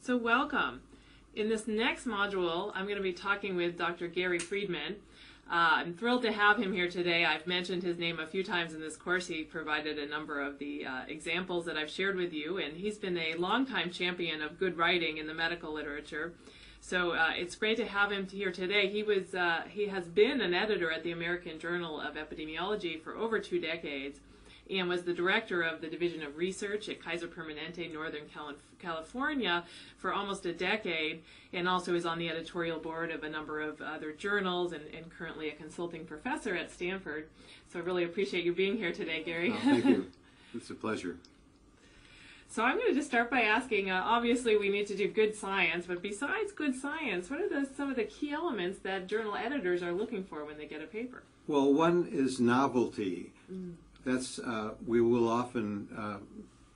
So welcome. In this next module, I'm going to be talking with Dr. Gary Friedman. I'm thrilled to have him here today. I've mentioned his name a few times in this course. He provided a number of the examples that I've shared with you, and he's been a longtime champion of good writing in the medical literature. So it's great to have him here today. He has been an editor at the American Journal of Epidemiology for over 2 decades and was the director of the Division of Research at Kaiser Permanente, Northern California for almost a decade, and also is on the editorial board of a number of other journals and currently a consulting professor at Stanford. So I really appreciate you being here today, Gary. Oh, thank you. It's a pleasure. So I'm going to just start by asking, obviously we need to do good science, but besides good science, what are some of the key elements that journal editors are looking for when they get a paper? Well, one is novelty. That's we will often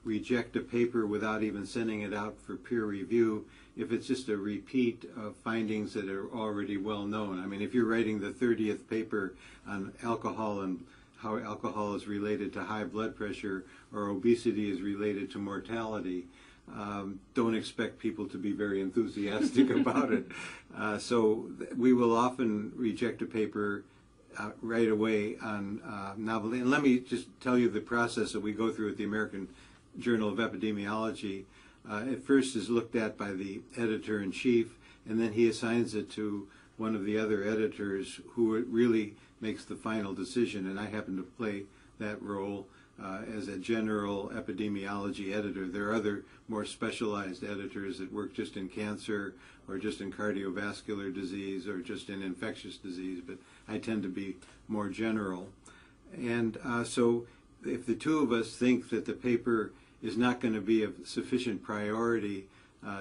reject a paper without even sending it out for peer review if it's just a repeat of findings that are already well known. I mean, if you're writing the 30th paper on alcohol and how alcohol is related to high blood pressure or obesity is related to mortality, don't expect people to be very enthusiastic about it. So we will often reject a paper right away on novelty. And let me just tell you the process that we go through at the American Journal of Epidemiology. It first is looked at by the editor-in-chief, and then he assigns it to one of the other editors who really makes the final decision, and I happen to play that role as a general epidemiology editor. There are other more specialized editors that work just in cancer or just in cardiovascular disease or just in infectious disease, but I tend to be more general. And so if the two of us think that the paper is not going to be of sufficient priority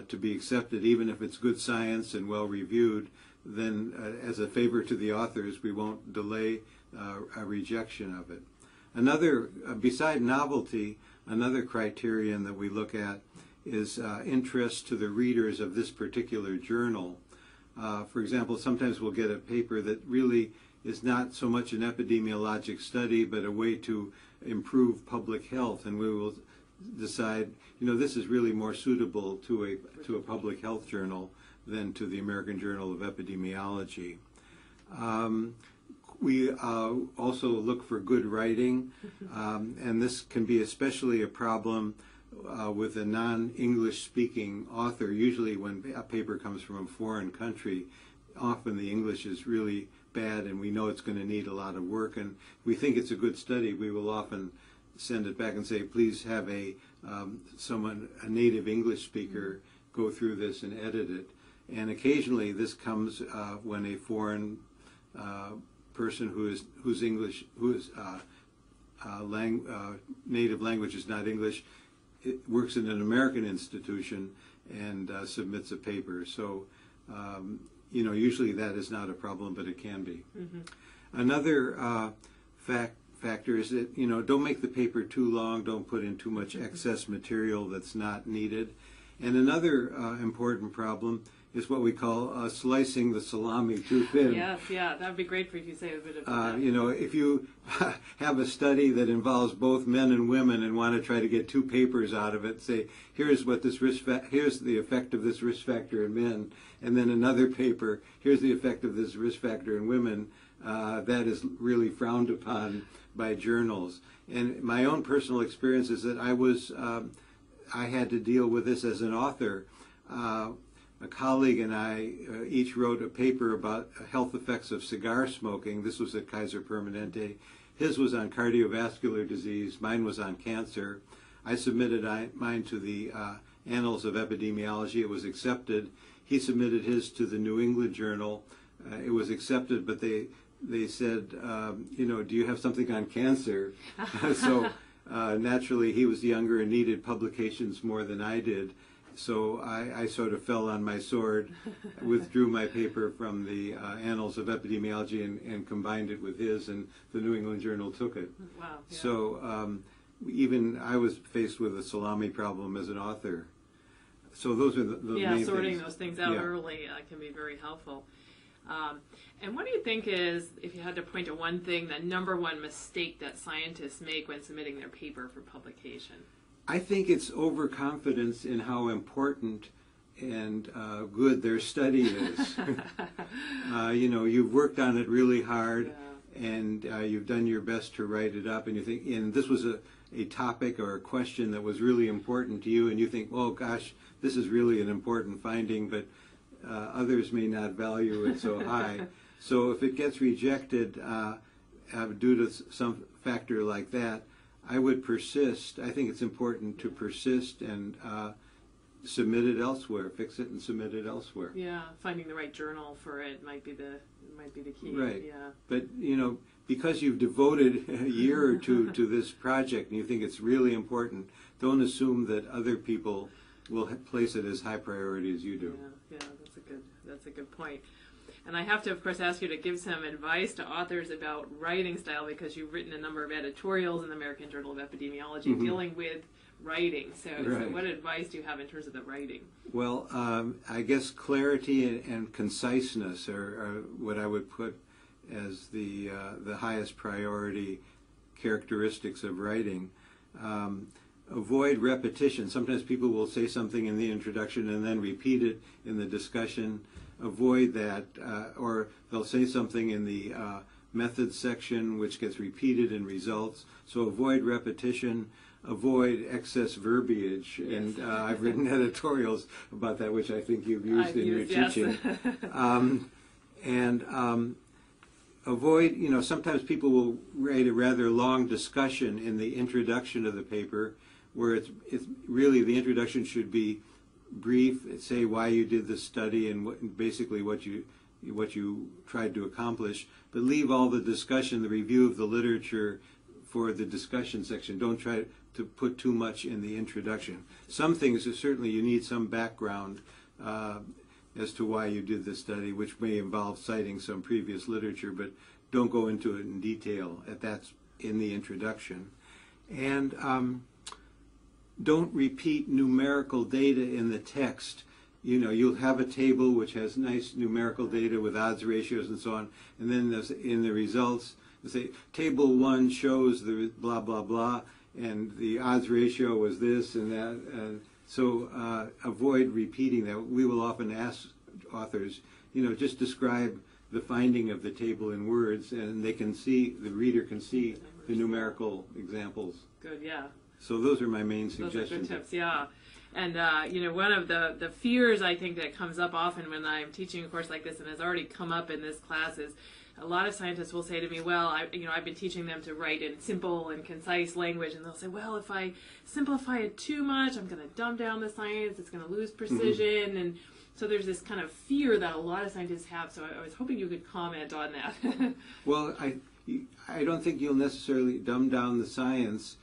to be accepted, even if it's good science and well reviewed, then as a favor to the authors, we won't delay a rejection of it. Another, beside novelty, another criterion that we look at is interest to the readers of this particular journal. For example, sometimes we'll get a paper that really is not so much an epidemiologic study, but a way to improve public health, and we will decide, this is really more suitable to a public health journal than to the American Journal of Epidemiology. We also look for good writing, and this can be especially a problem with a non-English speaking author. Usually when a paper comes from a foreign country, often the English is really bad and we know it's going to need a lot of work, and we think it's a good study. We will often send it back and say, please have a native English speaker go through this and edit it. And occasionally this comes when a foreign person whose native language is not English works in an American institution and submits a paper. So, usually that is not a problem, but it can be. Another factor is that, don't make the paper too long, don't put in too much excess material that's not needed. And another important problem is what we call slicing the salami too thin. Yes, yeah, that would be great for you to say a bit of that. If you have a study that involves both men and women and want to try to get 2 papers out of it, say, here's the effect of this risk factor in men, and then another paper, here's the effect of this risk factor in women, that is really frowned upon by journals. And my own personal experience is that I had to deal with this as an author. A colleague and I each wrote a paper about health effects of cigar smoking. This was at Kaiser Permanente. His was on cardiovascular disease. Mine was on cancer. I submitted mine to the Annals of Epidemiology. It was accepted. He submitted his to the New England Journal. It was accepted, but they said, do you have something on cancer? So naturally, he was younger and needed publications more than I did. So I sort of fell on my sword, withdrew my paper from the Annals of Epidemiology and combined it with his, and the New England Journal took it. Wow. Yeah. So even I was faced with a salami problem as an author. So those are the main things. Sorting those things out early can be very helpful. And what do you think is, if you had to point to one thing, the #1 mistake that scientists make when submitting their paper for publication? I think it's overconfidence in how important and good their study is. You know, you've worked on it really hard, and you've done your best to write it up, and you think, and this was a topic or a question that was really important to you, and you think, oh gosh, this is really an important finding, but others may not value it so high. So if it gets rejected due to some factor like that, I would persist. I think it's important to persist and submit it elsewhere, fix it and submit it elsewhere. Yeah, finding the right journal for it might be the key. Right. Yeah. But you know, because you've devoted a year or two to this project and you think it's really important, don't assume that other people will place it as high priority as you do. Yeah, that's a good point. And I have to, of course, ask you to give some advice to authors about writing style, because you've written a number of editorials in the American Journal of Epidemiology dealing with writing. So what advice do you have in terms of the writing? Well, I guess clarity and conciseness are what I would put as the highest priority characteristics of writing. Avoid repetition. Sometimes people will say something in the introduction and then repeat it in the discussion. Avoid that, or they'll say something in the methods section which gets repeated in results. So avoid repetition. Avoid excess verbiage, and I've written editorials about that, which I think you've used in your teaching. Avoid, you know, sometimes people will write a rather long discussion in the introduction of the paper, where it's really, the introduction should be brief, say why you did the study and basically what you tried to accomplish, but leave all the discussion, the review of the literature, for the discussion section. Don't try to put too much in the introduction. Some things, certainly you need some background as to why you did the study, which may involve citing some previous literature, but don't go into it in detail. That's in the introduction. And don't repeat numerical data in the text. You know, you'll have a table which has nice numerical data with odds ratios and so on, and then in the results, say, table 1 shows the blah, blah, blah, and the odds ratio was this and that. So avoid repeating that. We will often ask authors, you know, just describe the finding of the table in words, and they can see, the reader can see the numerical examples. Good, yeah. So those are my main suggestions. Those are good tips, yeah. And, you know, one of the fears I think that comes up often when I'm teaching a course like this, and has already come up in this class, is a lot of scientists will say to me, well, I've been teaching them to write in simple and concise language, and they'll say, well, if I simplify it too much, I'm going to dumb down the science, it's going to lose precision, and so there's this kind of fear that a lot of scientists have, so I was hoping you could comment on that. Well, I don't think you'll necessarily dumb down the science.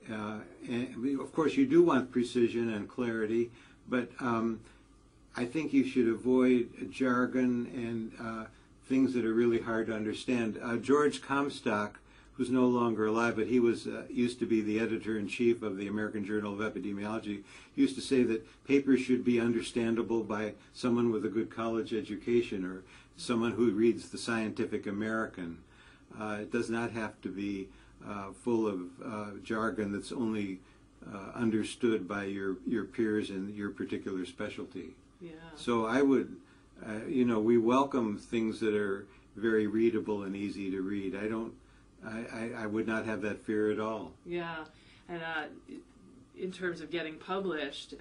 And of course, you do want precision and clarity, but I think you should avoid jargon and things that are really hard to understand. George Comstock, who's no longer alive, but he was used to be the editor-in-chief of the American Journal of Epidemiology, used to say that papers should be understandable by someone with a good college education or someone who reads the Scientific American. It does not have to be full of jargon that's only understood by your peers in your particular specialty. Yeah. So I would, you know, we welcome things that are very readable and easy to read. I would not have that fear at all. Yeah, and in terms of getting published,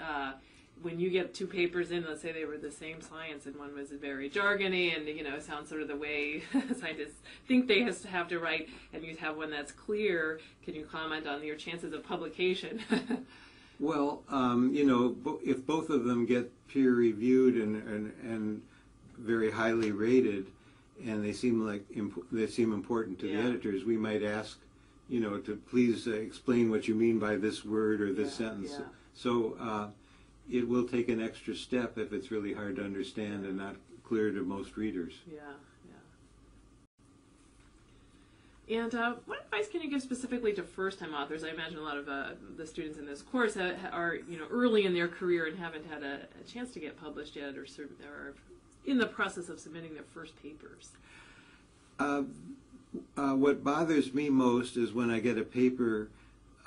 when you get two papers in, let's say they were the same science, and one was very jargony and, you know, sounds sort of the way scientists think they have to write, and you have one that's clear, can you comment on your chances of publication? Well, you know, if both of them get peer-reviewed and very highly rated, and they seem important to the editors, we might ask, you know, to please explain what you mean by this word or this sentence. Yeah. So it will take an extra step if it's really hard to understand and not clear to most readers. Yeah, yeah. And what advice can you give specifically to first-time authors? I imagine a lot of the students in this course are, you know, early in their career and haven't had a chance to get published yet, or in the process of submitting their first papers. What bothers me most is when I get a paper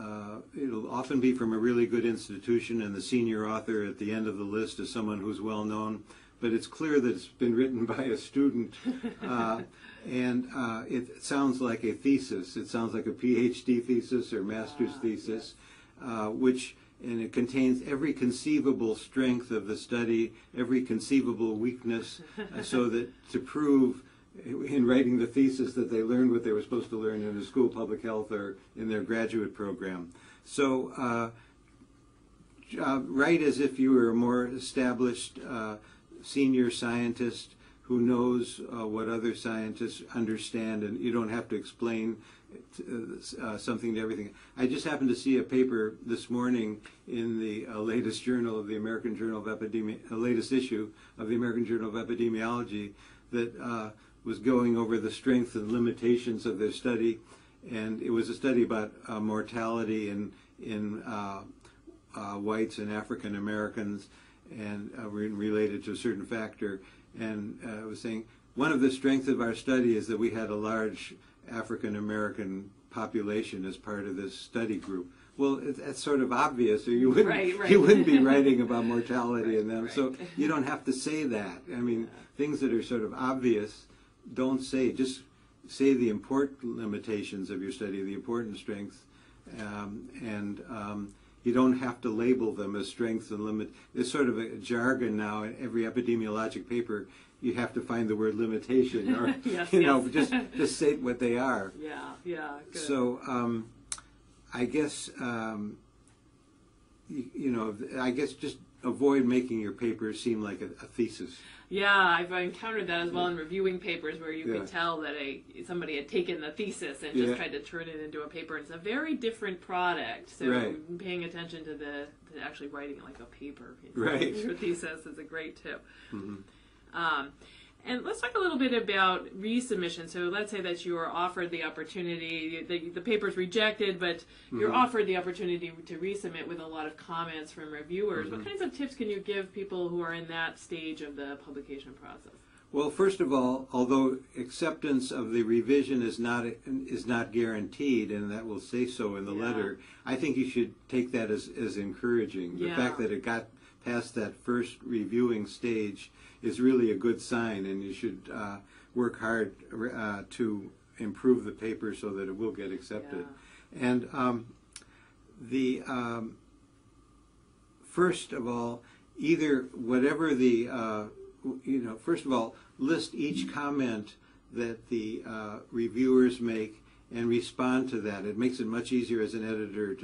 it'll often be from a really good institution, and the senior author at the end of the list is someone who's well known. But it's clear that it's been written by a student, and it sounds like a thesis. It sounds like a PhD thesis or master's thesis, and it contains every conceivable strength of the study, every conceivable weakness, so that to prove in writing the thesis that they learned what they were supposed to learn in the School of Public Health or in their graduate program. So write as if you were a more established senior scientist who knows what other scientists understand, and you don't have to explain something to everything. I just happened to see a paper this morning in the latest journal of the American Journal of latest issue of the American Journal of Epidemiology that was going over the strengths and limitations of their study, and it was a study about mortality in whites and African Americans, and related to a certain factor. And I was saying one of the strengths of our study is that we had a large African American population as part of this study group. Well, that's sort of obvious, or you wouldn't you wouldn't be writing about mortality in them. So you don't have to say that. I mean, things that are sort of obvious, don't say. Just say the important limitations of your study, the important strengths, you don't have to label them as strengths and limit. There's sort of a jargon now in every epidemiologic paper. You have to find the word limitation, or just say what they are. Yeah, good. So I guess I guess just avoid making your paper seem like a thesis. Yeah, I've encountered that as well in reviewing papers where you could tell that somebody had taken the thesis and just tried to turn it into a paper. It's a very different product, so paying attention to actually writing it like a paper. Your thesis is a great tip. Mm-hmm. And let's talk a little bit about resubmission. So let's say that you are offered the opportunity, the paper's rejected, but you're offered the opportunity to resubmit with a lot of comments from reviewers. What kinds of tips can you give people who are in that stage of the publication process? Well, first of all, although acceptance of the revision is not guaranteed, and that will say so in the letter, I think you should take that as encouraging. The fact that it got past that first reviewing stage is really a good sign, and you should work hard to improve the paper so that it will get accepted. And first of all, first of all, list each comment that the reviewers make and respond to that. It makes it much easier as an editor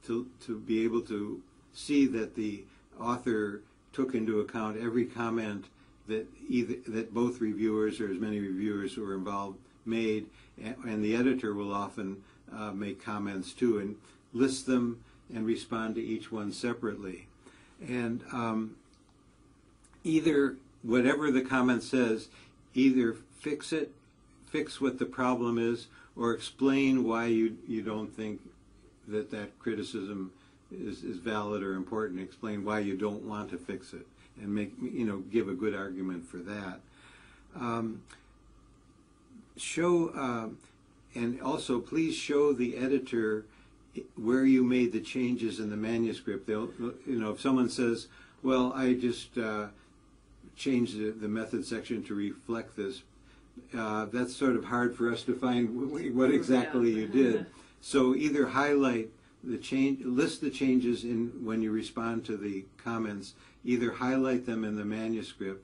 to be able to see that the author took into account every comment that both reviewers, or as many reviewers who were involved, made, and the editor will often make comments too, and list them and respond to each one separately. And either whatever the comment says, either fix what the problem is, or explain why you don't think that criticism is valid or important. Explain why you don't want to fix it, and give a good argument for that. And also please show the editor where you made the changes in the manuscript. If someone says, well, I just changed the method section to reflect this, that's sort of hard for us to find what exactly you did. So either highlight list the changes when you respond to the comments. Either highlight them in the manuscript,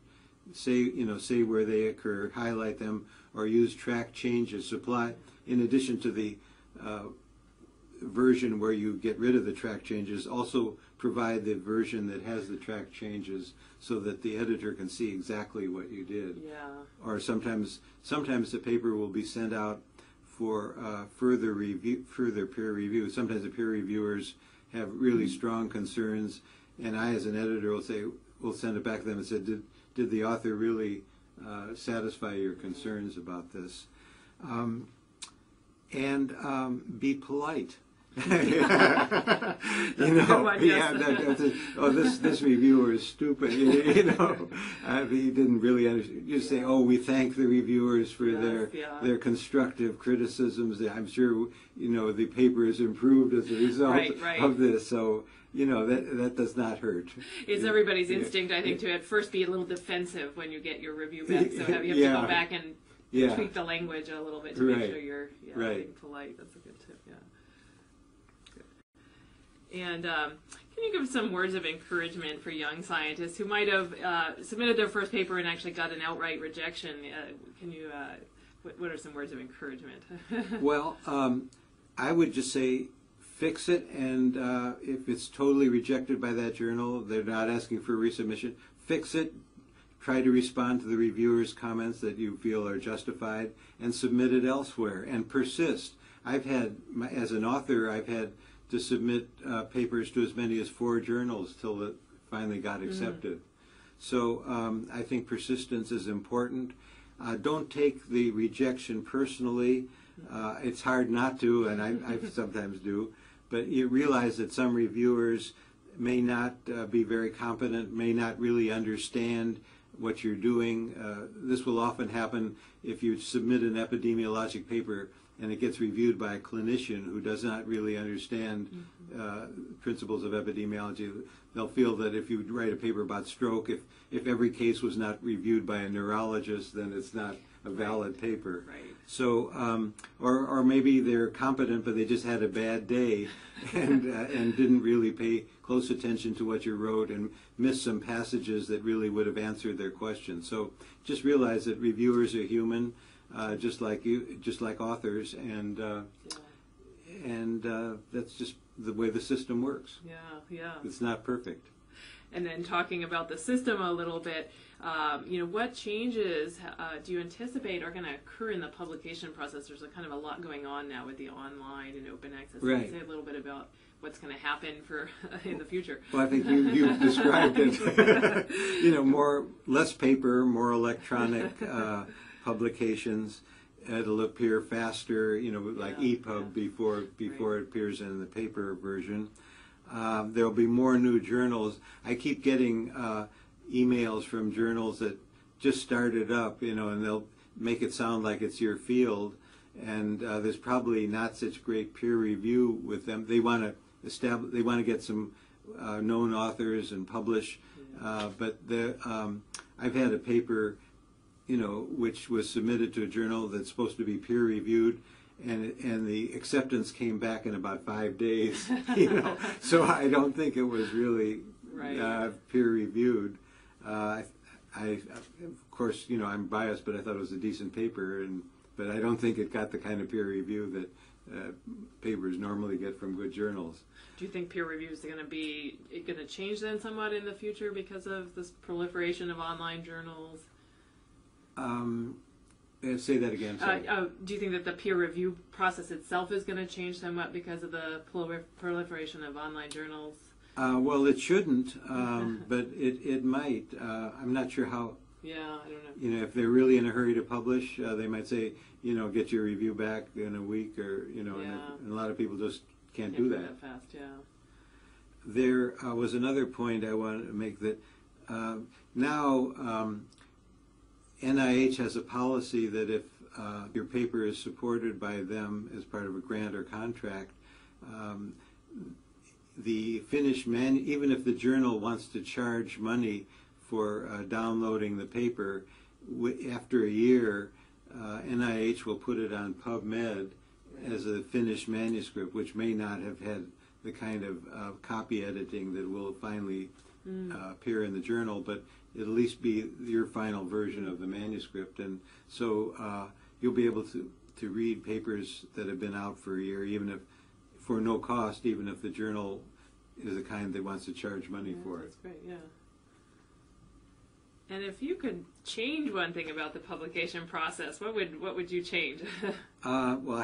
say where they occur, highlight them, or use track changes. In addition to the version where you get rid of the track changes, also provide the version that has the track changes so that the editor can see exactly what you did. Or sometimes the paper will be sent out for further peer review. Sometimes the peer reviewers have really strong concerns, and I, as an editor, will send it back to them and say, did the author really satisfy your concerns about this? And be polite. You know, one, yeah, yes. oh, this reviewer is stupid. You know, he didn't really understand. You say, oh, we thank the reviewers for their constructive criticisms. I'm sure, you know, the paper is improved as a result of this. So, you know, that does not hurt. It's everybody's instinct, I think, to at first be a little defensive when you get your review back. So you have to go back and tweak the language a little bit to make sure you're being polite. That's a good tip, yeah. And can you give some words of encouragement for young scientists who might have submitted their first paper and actually got an outright rejection? Can you, what are some words of encouragement? Well, I would just say fix it, and if it's totally rejected by that journal, they're not asking for resubmission, fix it. Try to respond to the reviewer's comments that you feel are justified, and submit it elsewhere, and persist. I've had, as an author, I've had to submit papers to as many as 4 journals till it finally got accepted. So I think persistence is important. Don't take the rejection personally. It's hard not to, and I sometimes do, but you realize that some reviewers may not be very competent, may not really understand what you're doing. This will often happen if you submit an epidemiologic paper and it gets reviewed by a clinician who does not really understand principles of epidemiology. They'll feel that if you write a paper about stroke, if every case was not reviewed by a neurologist, then it's not a valid paper. Right. So, or maybe they're competent, but they just had a bad day and didn't really pay close attention to what you wrote and missed some passages that really would have answered their question. So just realize that reviewers are human. Just like you, just like authors, and that's just the way the system works. Yeah. It's not perfect. And then talking about the system a little bit, you know, what changes do you anticipate are going to occur in the publication process? There's a kind of a lot going on now with the online and open access. Right. Can you say a little bit about what's going to happen for in the future? Well, I think you described it. You know, less paper, more electronic publications. It'll appear faster, you know, like EPUB before it appears in the paper version. There'll be more new journals. I keep getting emails from journals that just started up, you know, and they'll make it sound like it's your field, and there's probably not such great peer review with them. They want to get some known authors and publish, but I've had a paper, you know, which was submitted to a journal that's supposed to be peer reviewed, and the acceptance came back in about 5 days. You know, so I don't think it was really peer reviewed. Of course, you know, I'm biased, but I thought it was a decent paper, but I don't think it got the kind of peer review that papers normally get from good journals. Do you think peer reviews are going to change then somewhat in the future because of this proliferation of online journals? Say that again. Do you think that the peer review process itself is going to change somewhat because of the proliferation of online journals? Well, it shouldn't, but it might. I'm not sure how. Yeah, I don't know. You know, if they're really in a hurry to publish, they might say, you know, get your review back in a week, or you know, and a lot of people just can't do that fast. Yeah. There was another point I wanted to make, that now NIH has a policy that if your paper is supported by them as part of a grant or contract, the finished even if the journal wants to charge money for downloading the paper, after a year, NIH will put it on PubMed as a finished manuscript, which may not have had the kind of copy editing that will finally appear in the journal, but it'll at least be your final version of the manuscript. And so you'll be able to read papers that have been out for a year, even if for no cost, even if the journal is the kind that wants to charge money for it. That's great, yeah. And if you could change one thing about the publication process, what would you change? Well,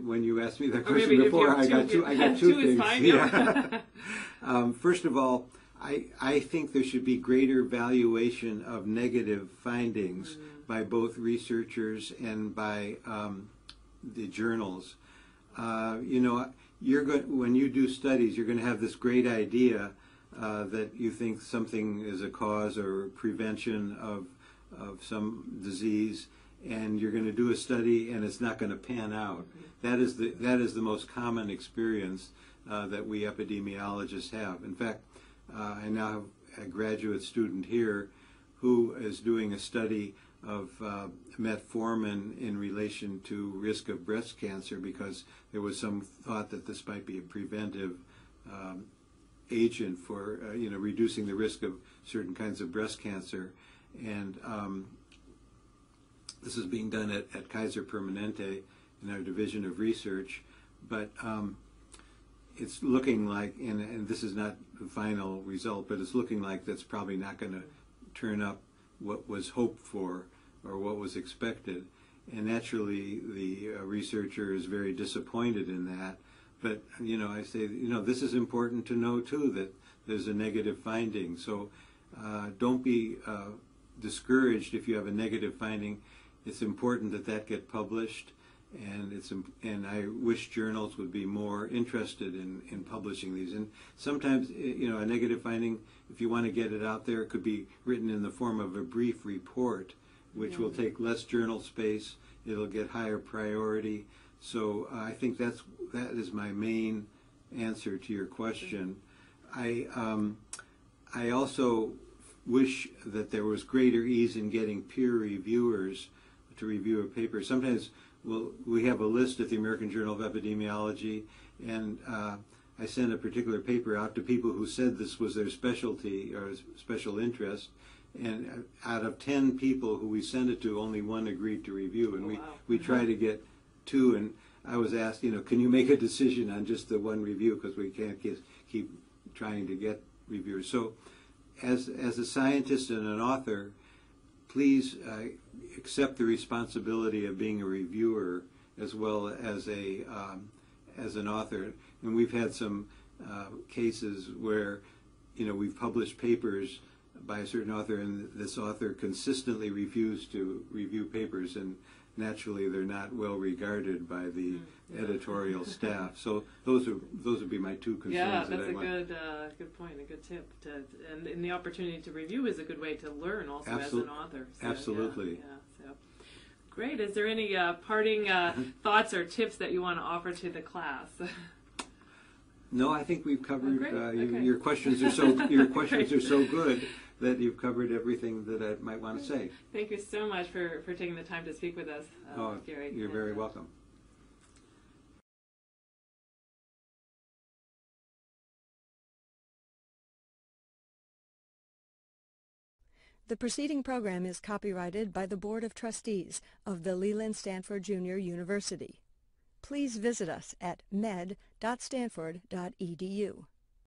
when you asked me that question before, I got two things. Is fine, yeah. First of all, I think there should be greater valuation of negative findings by both researchers and by the journals. You know, when you do studies, you're going to have this great idea that you think something is a cause or prevention of some disease, and you're going to do a study and it's not going to pan out. That is the most common experience that we epidemiologists have. In fact, I now have a graduate student here who is doing a study of metformin in relation to risk of breast cancer, because there was some thought that this might be a preventive agent for reducing the risk of certain kinds of breast cancer. And this is being done at Kaiser Permanente in our division of research. But it's looking like, and this is not the final result, but it's looking like that's probably not going to turn up what was hoped for or what was expected. And naturally, the researcher is very disappointed in that. But, I say, this is important to know, too, that there's a negative finding. So don't be discouraged if you have a negative finding. It's important that that get published, and I wish journals would be more interested in publishing these. And sometimes, a negative finding, if you want to get it out there, it could be written in the form of a brief report, which will take less journal space. It'll get higher priority. So I think that is my main answer to your question. I also wish that there was greater ease in getting peer reviewers to review a paper. Sometimes we have a list at the American Journal of Epidemiology, and I send a particular paper out to people who said this was their specialty or special interest. And out of 10 people who we sent it to, only one agreed to review. And we try to get 2. And I was asked, can you make a decision on just the one review, because we can't keep trying to get reviewers. So as a scientist and an author, please accept the responsibility of being a reviewer as well as an author. And we've had some cases where we've published papers by a certain author, and this author consistently refused to review papers, and naturally they're not well regarded by the editorial staff. So those would be my 2 concerns. Yeah, that's a good point, a good tip. And the opportunity to review is a good way to learn also as an author. So, absolutely. So great. Is there any parting thoughts or tips that you want to offer to the class? No, I think we've covered. Okay. Your questions are so good that you've covered everything that I might want to say. Thank you so much for taking the time to speak with us, Gary. You're very welcome. The preceding program is copyrighted by the Board of Trustees of the Leland Stanford Junior University. Please visit us at med.stanford.edu.